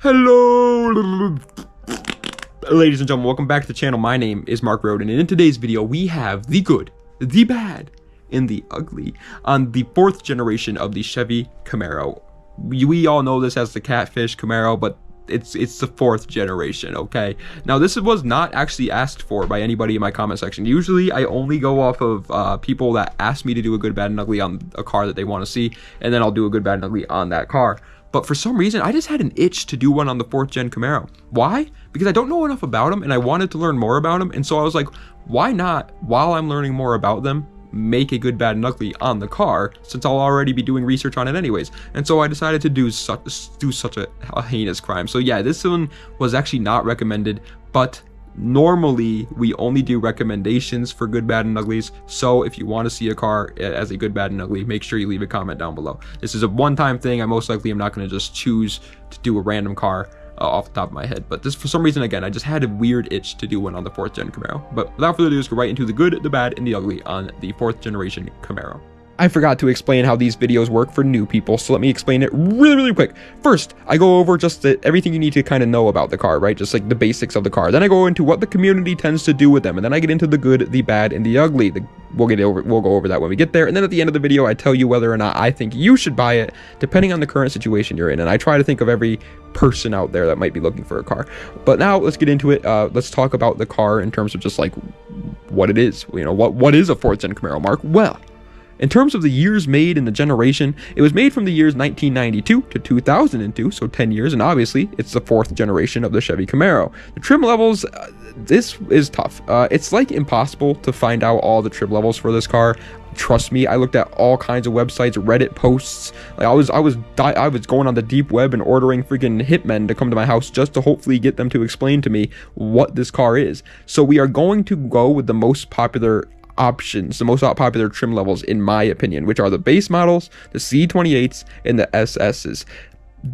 Hello, ladies and gentlemen, welcome back to the channel. My name is Mark Roden, and in today's video we have the good, the bad, and the ugly on the 4th generation of the Chevy Camaro. We all know this as the Catfish Camaro, but it's the 4th generation. Okay, now this was not actually asked for by anybody in my comment section. Usually I only go off of people that ask me to do a good, bad, and ugly on a car that they want to see, and then I'll do a good, bad, and ugly on that car. But for some reason, I just had an itch to do one on the 4th gen Camaro. Why? Because I don't know enough about them and I wanted to learn more about them. And so I was like, why not, while I'm learning more about them, make a good, bad, and ugly on the car, since I'll already be doing research on it anyways. And so I decided to do such a heinous crime. So yeah, this one was actually not recommended, but normally we only do recommendations for good, bad, and uglies. So if you want to see a car as a good, bad, and ugly, make sure you leave a comment down below. This is a one-time thing. I most likely am not going to just choose to do a random car off the top of my head, but this, for some reason, again, I just had a weird itch to do one on the 4th gen Camaro. But without further ado, let's go right into the good, the bad, and the ugly on the 4th generation Camaro. I forgot to explain how these videos work for new people, so let me explain it really quick. First, I go over just everything you need to kind of know about the car, right? Just like the basics of the car. Then I go into what the community tends to do with them, and then I get into the good, the bad, and the ugly. We'll go over that when we get there. And then at the end of the video, I tell you whether or not I think you should buy it, depending on the current situation you're in. And I try to think of every person out there that might be looking for a car. But now let's get into it. Let's talk about the car in terms of just like what it is. You know, what is a 4th gen Camaro, Mark? Well, in terms of the years made in the generation, it was made from the years 1992 to 2002, so 10 years, and obviously it's the 4th generation of the Chevy Camaro. The trim levels, this is tough. It's like impossible to find out all the trim levels for this car. Trust me, I looked at all kinds of websites, Reddit posts. Like I was going on the deep web and ordering freaking hitmen to come to my house just to hopefully get them to explain to me what this car is. So we are going to go with the most popular options, the most popular trim levels in my opinion, which are the base models, the C28s, and the SSs.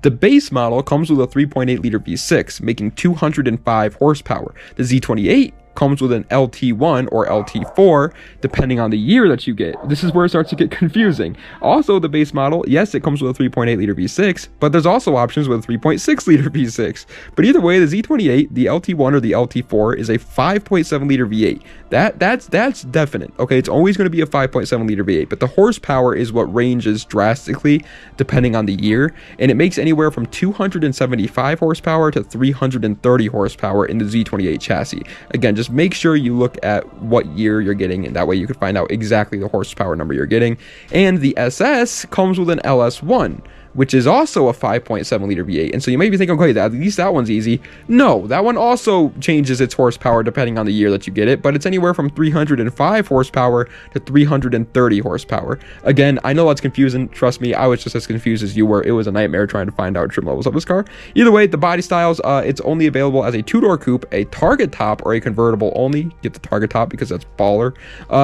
The base model comes with a 3.8 liter V6 making 205 horsepower. The Z28 comes with an LT1 or LT4 depending on the year that you get. This is where it starts to get confusing. Also, the base model, yes, it comes with a 3.8 liter V6, but there's also options with a 3.6 liter V6. But either way, the Z28, the LT1 or the LT4 is a 5.7 liter V8. That's definite. Okay, it's always going to be a 5.7 liter V8, but the horsepower is what ranges drastically depending on the year, and it makes anywhere from 275 horsepower to 330 horsepower in the Z28 chassis. Again, just make sure you look at what year you're getting, and that way you can find out exactly the horsepower number you're getting. And the SS comes with an LS1, which is also a 5.7 liter V8. And so you may be thinking, okay, at least that one's easy. No, that one also changes its horsepower depending on the year that you get it, but it's anywhere from 305 horsepower to 330 horsepower. Again, I know that's confusing. Trust me, I was just as confused as you were. It was a nightmare trying to find out trim levels of this car. Either way, the body styles, it's only available as a 2-door coupe, a target top, or a convertible only. Get the target top because that's baller.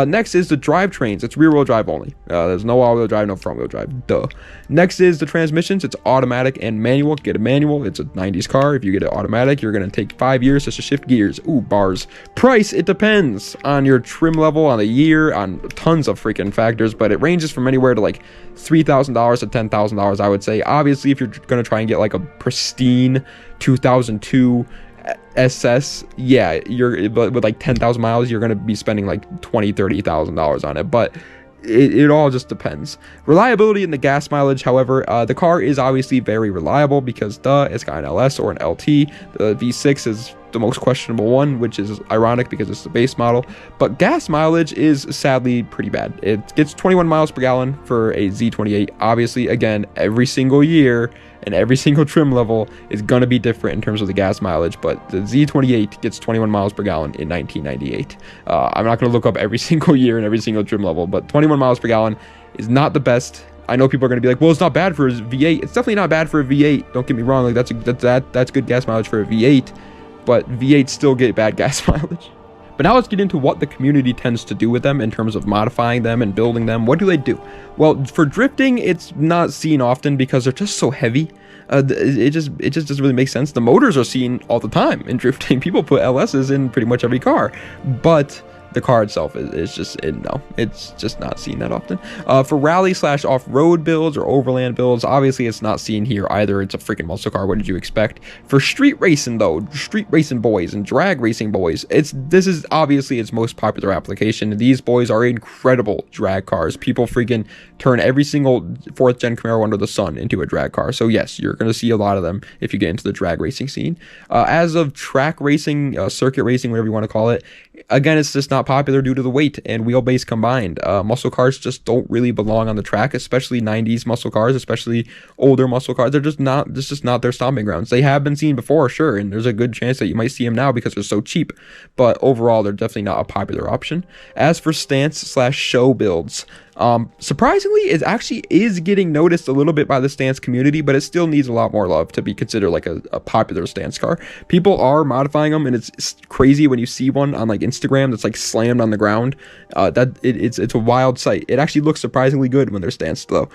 Next is the drivetrains. It's rear-wheel drive only. There's no all-wheel drive, no front-wheel drive. Duh. Next is the transmissions. It's automatic and manual. Get a manual. It's a 90s car. If you get it automatic, you're going to take 5 years just to shift gears. Ooh, bars. Price, it depends on your trim level, on the year, on tons of freaking factors, but it ranges from anywhere to like $3,000 to $10,000, I would say. Obviously, if you're going to try and get like a pristine 2002 SS, yeah, but with like 10,000 miles, you're going to be spending like $20,000-$30,000 on it, but it all just depends. Reliability in the gas mileage, however, the car is obviously very reliable because it's got an LS or an LT. The V6 is the most questionable one, which is ironic because it's the base model, but gas mileage is sadly pretty bad. It gets 21 miles per gallon for a Z28. Obviously, again, every single year and every single trim level is going to be different in terms of the gas mileage, but the Z28 gets 21 miles per gallon in 1998. I'm not going to look up every single year and every single trim level, but 21 miles per gallon is not the best. I know people are going to be like, well, it's not bad for a V8. It's definitely not bad for a V8. Don't get me wrong. Like that's good gas mileage for a V8, but V8s still get bad gas mileage. But now let's get into what the community tends to do with them in terms of modifying them and building them. What do they do? Well, for drifting, it's not seen often because they're just so heavy. It just doesn't really make sense. The motors are seen all the time in drifting. People put LSs in pretty much every car, but the car itself is just no, it's just not seen that often. For rally slash off-road builds or overland builds, obviously it's not seen here either. It's a freaking muscle car. What did you expect? For street racing though, street racing boys and drag racing boys, this is obviously its most popular application. These boys are incredible drag cars. People freaking turn every single 4th gen Camaro under the sun into a drag car. So yes, you're going to see a lot of them if you get into the drag racing scene. As of track racing, circuit racing, whatever you want to call it, again, it's just not popular due to the weight and wheelbase combined. Muscle cars just don't really belong on the track, especially 90s muscle cars, especially older muscle cars. They're just not, it's just not their stomping grounds. They have been seen before, sure, and there's a good chance that you might see them now because they're so cheap, but overall, they're definitely not a popular option. As for stance slash show builds, surprisingly, it actually is getting noticed a little bit by the stance community, but it still needs a lot more love to be considered like a popular stance car. People are modifying them, and it's crazy when you see one on like Instagram that's like slammed on the ground. It's a wild sight. It actually looks surprisingly good when they're stanced though.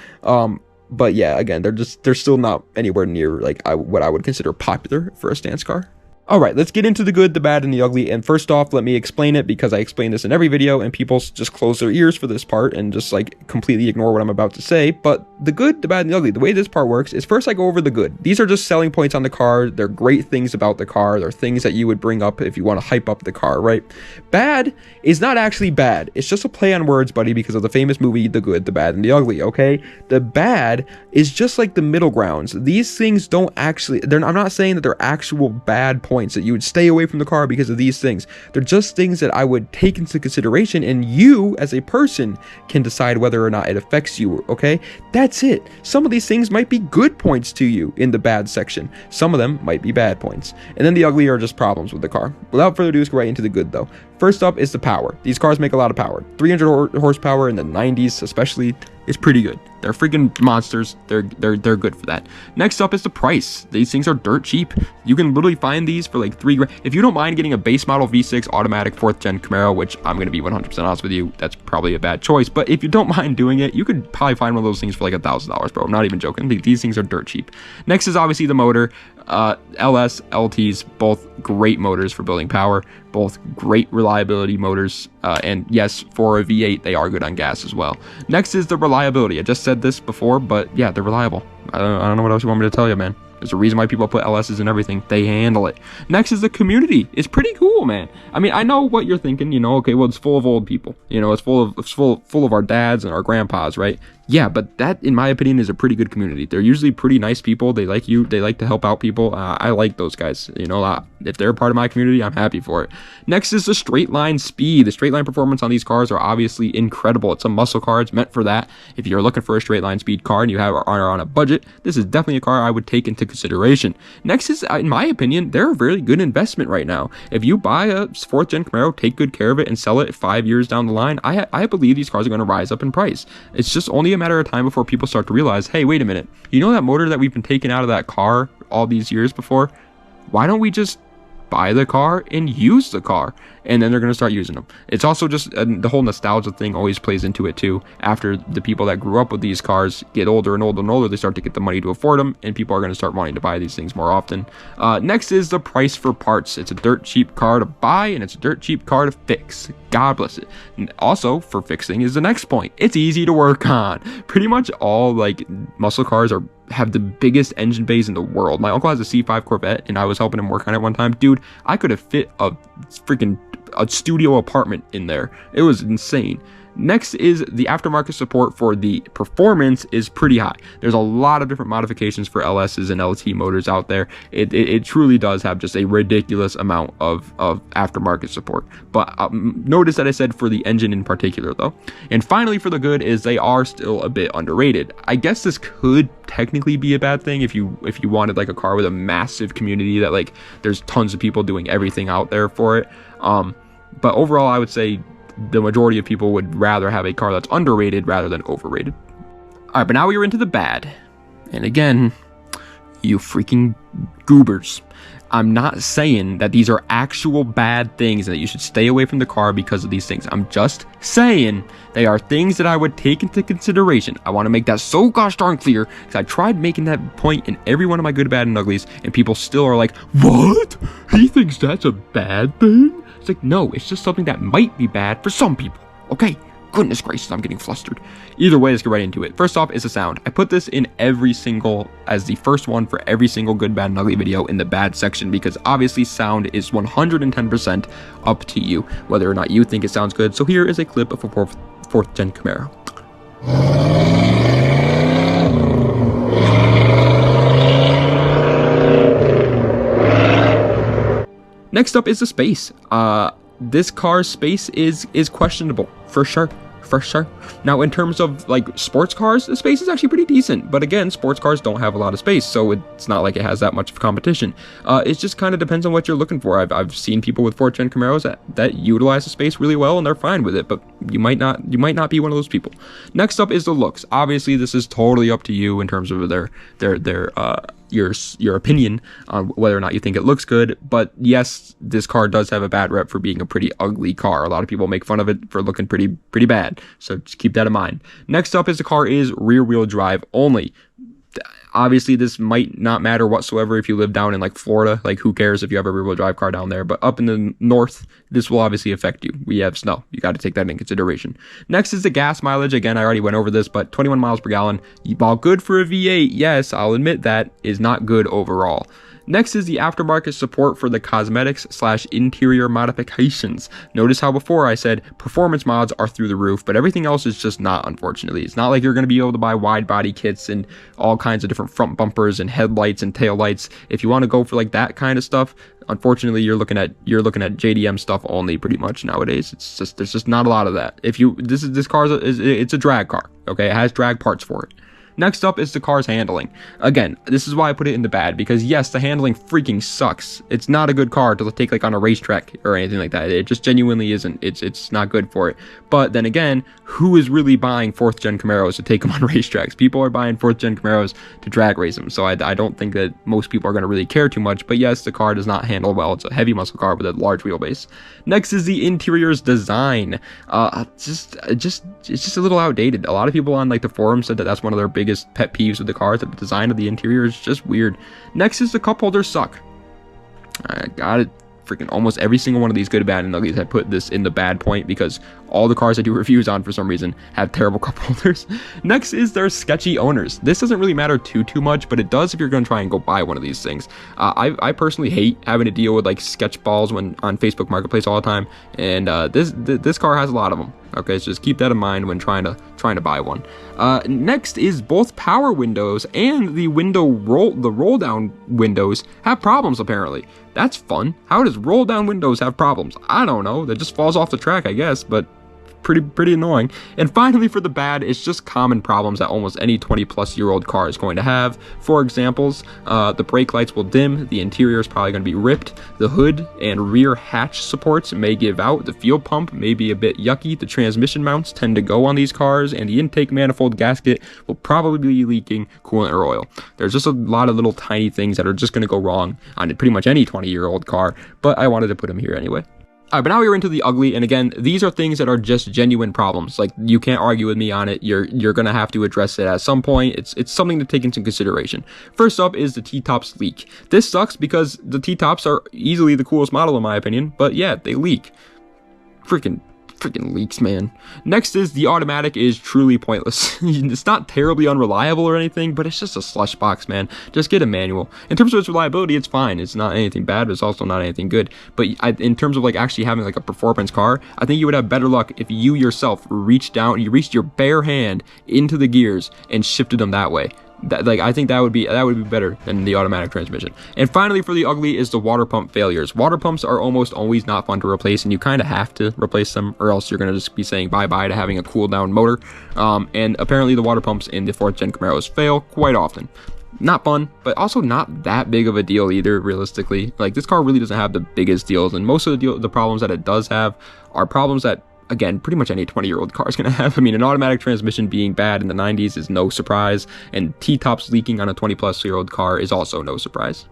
But yeah, again, they're still not anywhere near like what I would consider popular for a stance car. All right, let's get into the good, the bad, and the ugly. And first off, let me explain it because I explain this in every video and people just close their ears for this part and just like completely ignore what I'm about to say. But the good, the bad, and the ugly, the way this part works is first I go over the good. These are just selling points on the car. They're great things about the car. They're things that you would bring up if you want to hype up the car, right? Bad is not actually bad. It's just a play on words, buddy, because of the famous movie, The Good, the Bad, and the Ugly, okay? The bad is just like the middle grounds. These things don't actually, I'm not saying that they're actual bad points that you would stay away from the car because of these things. They're just things that I would take into consideration, and you as a person can decide whether or not it affects you, okay? That's it. Some of these things might be good points to you in the bad section. Some of them might be bad points. And then the ugly are just problems with the car. Without further ado, let's go right into the good though. First up is the power. These cars make a lot of power. 300 horsepower in the 90s especially is pretty good. They're freaking monsters. They're good for that. Next up is the price. These things are dirt cheap. You can literally find these for like $3 grand. If you don't mind getting a base model V6 automatic 4th gen Camaro, which I'm going to be 100% honest with you, that's probably a bad choice. But if you don't mind doing it, you could probably find one of those things for like $1,000, bro. I'm not even joking. These things are dirt cheap. Next is obviously the motor. LS, LTs, both great motors for building power, both great reliability motors, and yes, for a V8, they are good on gas as well. Next is the reliability. I just said this before, but yeah, they're reliable. I don't know what else you want me to tell you, man. There's a reason why people put LSs and everything. They handle it. Next is the community. It's pretty cool, man. I mean, I know what you're thinking, you know, okay, well, it's full of old people. You know, it's full of our dads and our grandpas, right? Yeah, but that, in my opinion, is a pretty good community. They're usually pretty nice people. They like you. They like to help out people. I like those guys. You know, if they're a part of my community, I'm happy for it. Next is the straight line speed. The straight line performance on these cars are obviously incredible. It's a muscle car. It's meant for that. If you're looking for a straight line speed car and you are on a budget, this is definitely a car I would take into consideration. Next is, in my opinion, they're a very good investment right now. If you buy a 4th gen Camaro, take good care of it, and sell it 5 years down the line, I believe these cars are going to rise up in price. It's just only a matter of time before people start to realize, hey, wait a minute, you know that motor that we've been taking out of that car all these years before? Why don't we just buy the car and use the car? And then they're going to start using them. It's also just the whole nostalgia thing always plays into it too. After the people that grew up with these cars get older and older and older, they start to get the money to afford them, and people are going to start wanting to buy these things more often. Next is the price for parts. It's a dirt cheap car to buy, and it's a dirt cheap car to fix. God bless it. And also, for fixing is the next point. It's easy to work on. Pretty much all like muscle cars have the biggest engine bays in the world. My uncle has a C5 Corvette, and I was helping him work on it one time. Dude, I could have fit a studio apartment in there. It was insane. Next is the aftermarket support for the performance is pretty high. There's a lot of different modifications for LSs and LT motors out there. It truly does have just a ridiculous amount of aftermarket support. But notice that I said for the engine in particular though. And finally, for the good is they are still a bit underrated. I guess this could technically be a bad thing if you wanted like a car with a massive community that like there's tons of people doing everything out there for it. But overall, I would say the majority of people would rather have a car that's underrated rather than overrated. All right, but now we are into the bad. And again, you freaking goobers. I'm not saying that these are actual bad things and that you should stay away from the car because of these things. I'm just saying they are things that I would take into consideration. I want to make that so gosh darn clear, because I tried making that point in every one of my good, bad, and uglies, and people still are like, what? He thinks that's a bad thing? It's like, no, it's just something that might be bad for some people, okay? Goodness gracious, I'm getting flustered. Either way, let's get right into it. First off is the sound. I put this in as the first one for every single good, bad, and ugly video in the bad section, because obviously sound is 110% up to you, whether or not you think it sounds good. So here is a clip of a fourth gen Camaro. Next up is the space. This car's space is questionable, for sure. Now, in terms of like sports cars, the space is actually pretty decent. But again, sports cars don't have a lot of space, so it's not like it has that much of competition. It just kind of depends on what you're looking for. I've seen people with 4th gen Camaros that utilize the space really well, and they're fine with it. But you might not be one of those people. Next up is the looks. Obviously, this is totally up to you in terms of your opinion on whether or not you think it looks good. But yes, this car does have a bad rep for being a pretty ugly car. A lot of people make fun of it for looking pretty bad, so just keep that in mind. Next up is the car is rear wheel drive only. Obviously, this might not matter whatsoever if you live down in like Florida. Like, who cares if you have a rear wheel drive car down there? But up in the north, this will obviously affect you. We have snow. You got to take that into consideration. Next is the gas mileage. Again, I already went over this, but 21 miles per gallon. While good for a V8, yes, I'll admit that is not good overall. Next is the aftermarket support for the cosmetics/interior modifications. Notice how before I said performance mods are through the roof, but everything else is just not, unfortunately. It's not like you're going to be able to buy wide body kits and all kinds of different front bumpers and headlights and tail lights. If you want to go for like that kind of stuff, unfortunately, you're looking at JDM stuff only pretty much nowadays. There's just not a lot of that. This car it's a drag car, okay? It has drag parts for it. Next up is the car's handling. Again, this is why I put it in the bad, because yes, the handling freaking sucks. It's not a good car to take like on a racetrack or anything like that. It just genuinely isn't. It's not good for it. But then again, who is really buying 4th gen Camaros to take them on racetracks? People are buying 4th gen Camaros to drag race them. So I don't think that most people are going to really care too much. But yes, the car does not handle well. It's a heavy muscle car with a large wheelbase. Next is the interior's design. It's just a little outdated. A lot of people on like the forum said that that's one of their biggest pet peeves with the car, that the design of the interior is just weird. Next is the cup holders suck. I got it. Freaking almost every single one of these good, bad, and uglies, I put this in the bad point, because all the cars I do reviews on for some reason have terrible cup holders. Next is their sketchy owners. This doesn't really matter too much, but it does if you're going to try and go buy one of these things. I personally hate having to deal with like sketch balls when on Facebook Marketplace all the time, and this car has a lot of them. Okay, so just keep that in mind when trying to buy one. Next is both power windows and the roll down windows have problems apparently. That's fun. How does roll down windows have problems? I don't know. That just falls off the track, I guess, but pretty annoying. And finally, for the bad, it's just common problems that almost any 20-plus-year-old car is going to have. For examples, the brake lights will dim, the interior is probably going to be ripped, the hood and rear hatch supports may give out, the fuel pump may be a bit yucky, the transmission mounts tend to go on these cars, and the intake manifold gasket will probably be leaking coolant or oil. There's just a lot of little tiny things that are just going to go wrong on pretty much any 20-year-old car, but I wanted to put them here anyway. All right, but now we're into the ugly, and again, these are things that are just genuine problems. Like, you can't argue with me on it. You're gonna have to address it at some point. It's something to take into consideration. First up is the T-tops leak. This sucks because the T-tops are easily the coolest model in my opinion, but yeah, they leak. Freaking leaks, man. Next is the automatic is truly pointless. It's not terribly unreliable or anything, but it's just a slush box, man. Just get a manual. In terms of its reliability, it's fine. It's not anything bad, but it's also not anything good. But in terms of like actually having like a performance car, I think you would have better luck if you yourself reached your bare hand into the gears and shifted them that way. I think that would be better than the automatic transmission. And finally, for the ugly is the water pump failures. Water pumps are almost always not fun to replace, and you kind of have to replace them, or else you're going to just be saying bye-bye to having a cool down motor. And apparently the water pumps in the 4th gen Camaros fail quite often. Not fun, but also not that big of a deal either, realistically. Like, this car really doesn't have the biggest deals, and most of the problems that it does have are problems that, again, pretty much any 20-year-old car is going to have. I mean, an automatic transmission being bad in the 90s is no surprise, and T-tops leaking on a 20-plus-year-old car is also no surprise.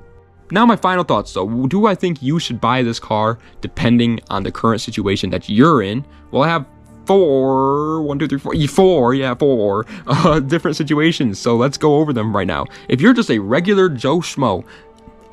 Now, my final thoughts though. Do I think you should buy this car depending on the current situation that you're in? Well, I have four different situations. So let's go over them right now. If you're just a regular Joe Schmo,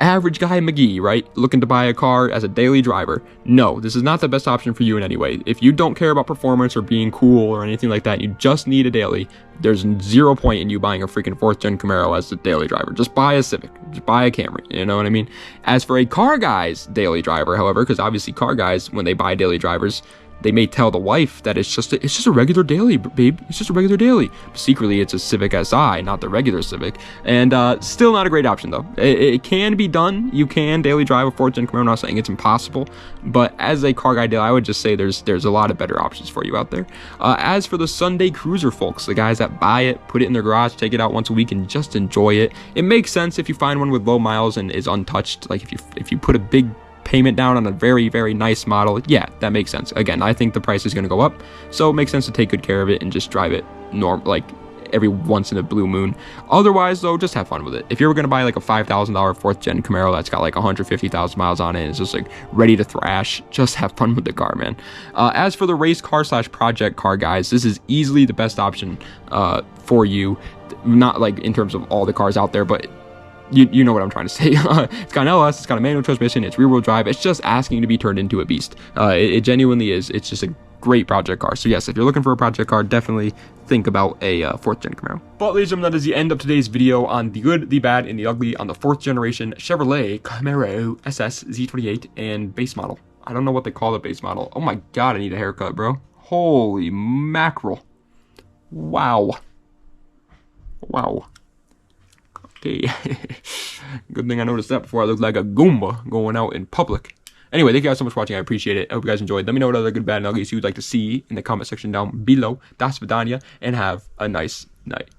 average guy McGee, right, looking to buy a car as a daily driver, no, this is not the best option for you in any way. If you don't care about performance or being cool or anything like that, you just need a daily, there's 0 point in you buying a freaking 4th gen Camaro as a daily driver. Just buy a Civic, just buy a Camry, you know what I mean? As for a car guy's daily driver, however, because obviously car guys, when they buy daily drivers, they may tell the wife that it's just a regular daily, babe. It's just a regular daily. But secretly, it's a Civic Si, not the regular Civic. And still not a great option, though. It can be done. You can daily drive a 4th gen Camaro. I'm not saying it's impossible. But as a car guy daily, I would just say there's a lot of better options for you out there. As for the Sunday cruiser folks, the guys that buy it, put it in their garage, take it out once a week, and just enjoy it. It makes sense if you find one with low miles and is untouched. Like if you put a big payment down on a very, very nice model, yeah, that makes sense. Again, I think the price is going to go up, so it makes sense to take good care of it and just drive it like every once in a blue moon. Otherwise, though, just have fun with it. If you're going to buy like a $5,000 4th gen Camaro that's got like 150,000 miles on it and it's just like ready to thrash, just have fun with the car, man. As for the race car / project car guys, this is easily the best option for you. Not like in terms of all the cars out there, but you know what I'm trying to say. It's got an LS, it's got a manual transmission, it's rear-wheel drive. It's just asking to be turned into a beast. It genuinely is. It's just a great project car. So yes, if you're looking for a project car, definitely think about a 4th gen Camaro. But ladies and gentlemen, that is the end of today's video on the good, the bad, and the ugly on the 4th generation Chevrolet Camaro SS Z28 and base model. I don't know what they call the base model. Oh my god, I need a haircut, bro. Holy mackerel. Wow. Wow. Okay. Good thing I noticed that before I looked like a Goomba going out in public. Anyway, thank you guys so much for watching. I appreciate it. I hope you guys enjoyed. Let me know what other good, bad, and ugly you'd like to see in the comment section down below. Das Vidania, and have a nice night.